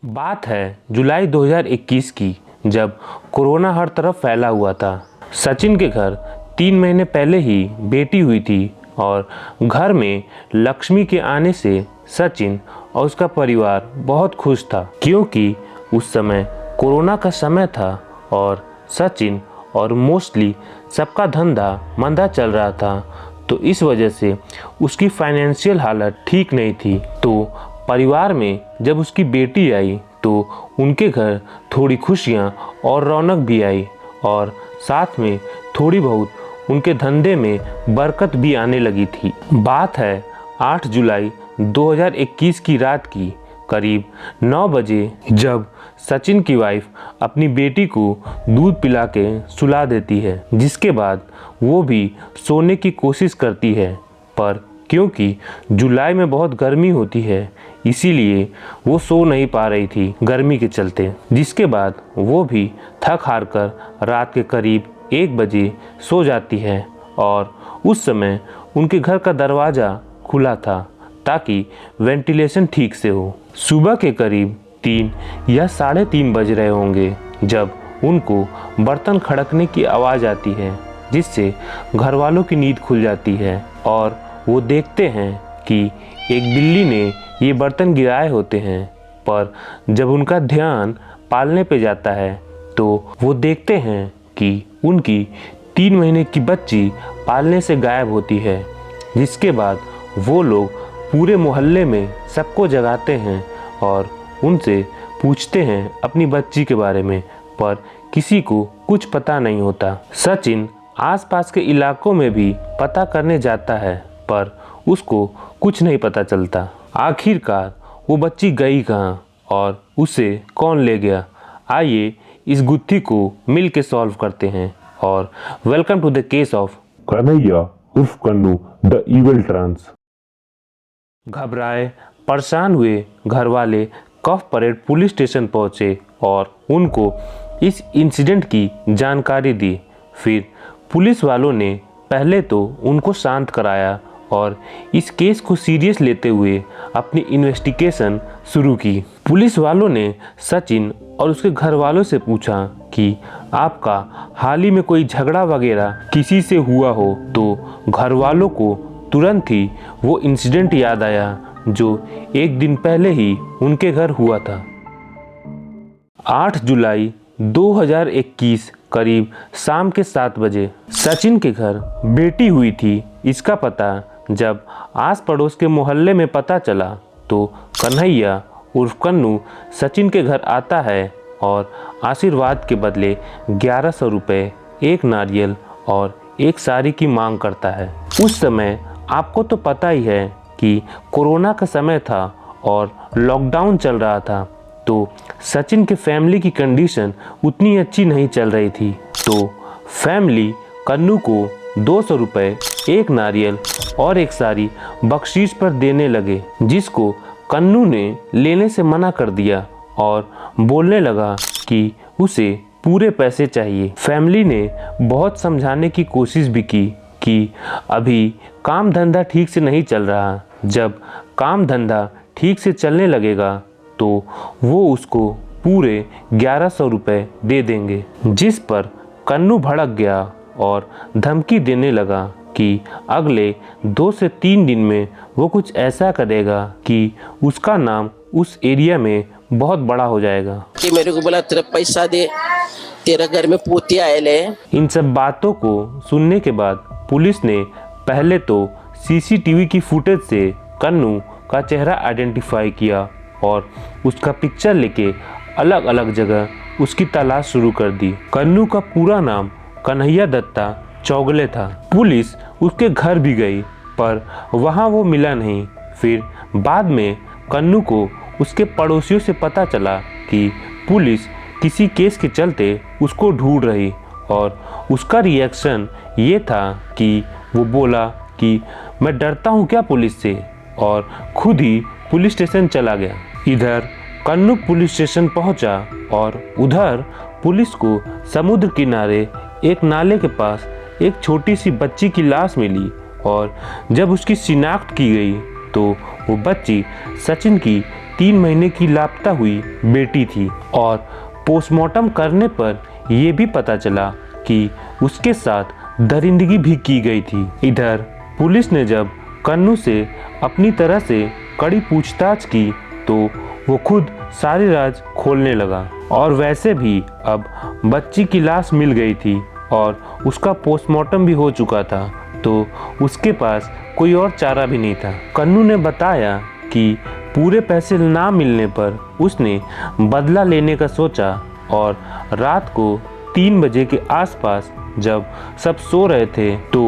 बात है जुलाई 2021 की, जब कोरोना हर तरफ फैला हुआ था। सचिन के घर 3 महीने पहले ही बेटी हुई थी और घर में लक्ष्मी के आने से सचिन और उसका परिवार बहुत खुश था, क्योंकि उस समय कोरोना का समय था और सचिन और मोस्टली सबका धंधा मंदा चल रहा था। तो इस वजह से उसकी फाइनेंशियल हालत ठीक नहीं थी। तो परिवार में जब उसकी बेटी आई तो उनके घर थोड़ी खुशियाँ और रौनक भी आई और साथ में थोड़ी बहुत उनके धंधे में बरकत भी आने लगी थी। बात है 8 जुलाई 2021 की रात की करीब 9 बजे, जब सचिन की वाइफ अपनी बेटी को दूध पिला के सुला देती है, जिसके बाद वो भी सोने की कोशिश करती है, पर क्योंकि जुलाई में बहुत गर्मी होती है इसीलिए वो सो नहीं पा रही थी गर्मी के चलते, जिसके बाद वो भी थक हार कर रात के करीब 1 बजे सो जाती है। और उस समय उनके घर का दरवाज़ा खुला था ताकि वेंटिलेशन ठीक से हो। सुबह के करीब 3 या 3:30 बज रहे होंगे जब उनको बर्तन खड़कने की आवाज़ आती है, जिससे घर वालों की नींद खुल जाती है और वो देखते हैं कि एक बिल्ली ने ये बर्तन गिराए होते हैं। पर जब उनका ध्यान पालने पे जाता है तो वो देखते हैं कि उनकी 3 महीने की बच्ची पालने से गायब होती है, जिसके बाद वो लोग पूरे मोहल्ले में सबको जगाते हैं और उनसे पूछते हैं अपनी बच्ची के बारे में, पर किसी को कुछ पता नहीं होता। सचिन आसपास के इलाकों में भी पता करने जाता है, पर उसको कुछ नहीं पता चलता। आखिरकार वो बच्ची गई कहाँ और उसे कौन ले गया, आइए इस गुत्थी को मिल के सॉल्व करते हैं। और welcome to the case of Kanhaiya उर्फ कन्नू द इविल ट्रांस। घबराए परेशान हुए घर वाले कफ परेड पुलिस स्टेशन पहुंचे और उनको इस इंसिडेंट की जानकारी दी। फिर पुलिस वालों ने पहले तो उनको शांत कराया और इस केस को सीरियस लेते हुए अपनी इन्वेस्टिगेशन शुरू की। पुलिस वालों ने सचिन और उसके घर वालों से पूछा कि आपका हाल ही में कोई झगड़ा वगैरह किसी से हुआ हो, तो घर वालों को तुरंत ही वो इंसिडेंट याद आया जो 1 दिन पहले ही उनके घर हुआ था। 8 जुलाई 2021 करीब शाम के 7 बजे सचिन के घर बेटी हुई थी। इसका पता जब आस पड़ोस के मोहल्ले में पता चला तो कन्हैया उर्फ कन्नू सचिन के घर आता है और आशीर्वाद के बदले 1100 रुपये, 1 नारियल और 1 साड़ी की मांग करता है। उस समय आपको तो पता ही है कि कोरोना का समय था और लॉकडाउन चल रहा था, तो सचिन के फैमिली की कंडीशन उतनी अच्छी नहीं चल रही थी। तो फैमिली कन्नू को 200 रुपये, 1 नारियल और 1 साड़ी बख्शीश पर देने लगे, जिसको कन्नू ने लेने से मना कर दिया और बोलने लगा कि उसे पूरे पैसे चाहिए। फैमिली ने बहुत समझाने की कोशिश भी की कि अभी काम धंधा ठीक से नहीं चल रहा, जब काम धंधा ठीक से चलने लगेगा तो वो उसको पूरे 1100 रुपये दे देंगे। जिस पर कन्नू भड़क गया और धमकी देने लगा कि अगले 2 से 3 दिन में वो कुछ ऐसा करेगा कि उसका नाम उस एरिया में बहुत बड़ा हो जाएगा। कि मेरे को बोला तेरा पैसा दे, तेरा घर में पोती आए। इन सब बातों को सुनने के बाद पुलिस ने पहले तो सीसीटीवी की फुटेज से कन्नू का चेहरा आइडेंटिफाई किया और उसका पिक्चर लेके अलग अलग जगह उसकी तलाश शुरू कर दी। कन्नू का पूरा नाम कन्हैया दत्ता चौगले था। पुलिस उसके घर भी गई, पर वहाँ वो मिला नहीं। फिर बाद में कन्नू को उसके पड़ोसियों से पता चला कि पुलिस किसी केस के चलते उसको ढूंढ रही, और उसका रिएक्शन ये था कि वो बोला कि मैं डरता हूँ क्या पुलिस से, और खुद ही पुलिस स्टेशन चला गया। इधर कन्नू पुलिस स्टेशन पहुंचा और उधर पुलिस को समुद्र किनारे एक नाले के पास एक छोटी सी बच्ची की लाश मिली, और जब उसकी शिनाख्त की गई तो वो बच्ची सचिन की 3 महीने की लापता हुई बेटी थी और पोस्टमार्टम करने पर यह भी पता चला कि उसके साथ दरिंदगी भी की गई थी। इधर पुलिस ने जब कन्नू से अपनी तरह से कड़ी पूछताछ की तो वो खुद सारी राज खोलने लगा। और वैसे भी अब बच्ची की लाश मिल गई थी और उसका पोस्टमार्टम भी हो चुका था, तो उसके पास कोई और चारा भी नहीं था। कन्नू ने बताया कि पूरे पैसे ना मिलने पर उसने बदला लेने का सोचा और रात को 3 बजे के आसपास जब सब सो रहे थे तो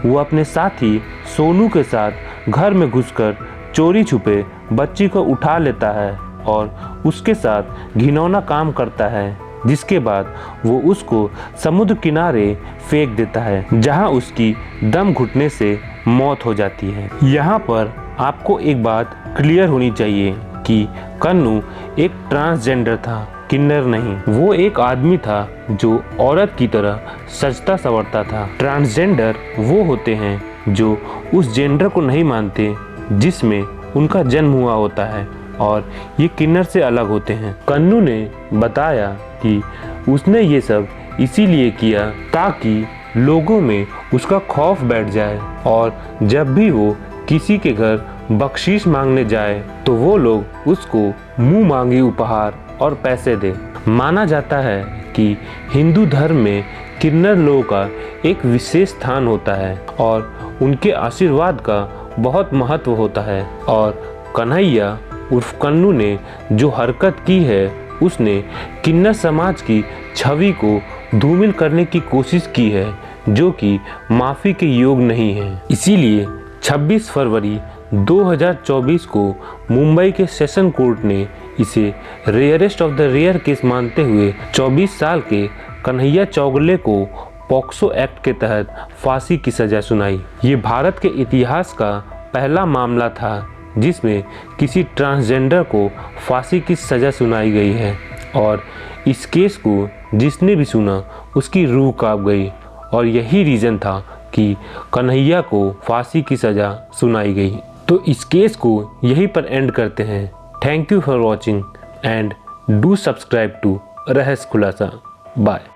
वो अपने साथी सोनू के साथ घर में घुसकर चोरी छुपे बच्ची को उठा लेता है और उसके साथ घिनौना काम करता है, जिसके बाद वो उसको समुद्र किनारे फेंक देता है, जहां उसकी दम घुटने से मौत हो जाती है। यहाँ पर आपको एक बात क्लियर होनी चाहिए कि कन्नू एक ट्रांसजेंडर था, किन्नर नहीं। वो एक आदमी था जो औरत की तरह सजता संवरता था। ट्रांसजेंडर वो होते हैं जो उस जेंडर को नहीं मानते जिसमें उनका जन्म हुआ होता है, और ये किन्नर से अलग होते हैं। कन्नू ने बताया कि उसने ये सब इसीलिए किया ताकि लोगों में उसका खौफ बैठ जाए और जब भी वो किसी के घर बख्शीश मांगने जाए तो वो लोग उसको मुंह मांगी उपहार और पैसे दे। माना जाता है कि हिंदू धर्म में किन्नर लोगों का एक विशेष स्थान होता है और उनके आशीर्वाद का बहुत महत्व होता है। और कन्हैया उर्फ कन्नू ने जो हरकत की है उसने किन्नर समाज की छवि को धूमिल करने की कोशिश की है, जो कि माफ़ी के योग नहीं है। इसीलिए 26 फरवरी 2024 को मुंबई के सेशन कोर्ट ने इसे rarest of the rare case मानते हुए 24 साल के कन्हैया चौगले को पॉक्सो एक्ट के तहत फांसी की सज़ा सुनाई। ये भारत के इतिहास का पहला मामला था जिसमें किसी ट्रांसजेंडर को फांसी की सज़ा सुनाई गई है, और इस केस को जिसने भी सुना उसकी रूह कांप गई। और यही रीज़न था कि कन्हैया को फांसी की सज़ा सुनाई गई। तो इस केस को यहीं पर एंड करते हैं। Thank you for watching and do subscribe to Rahasya Khulasa. Bye.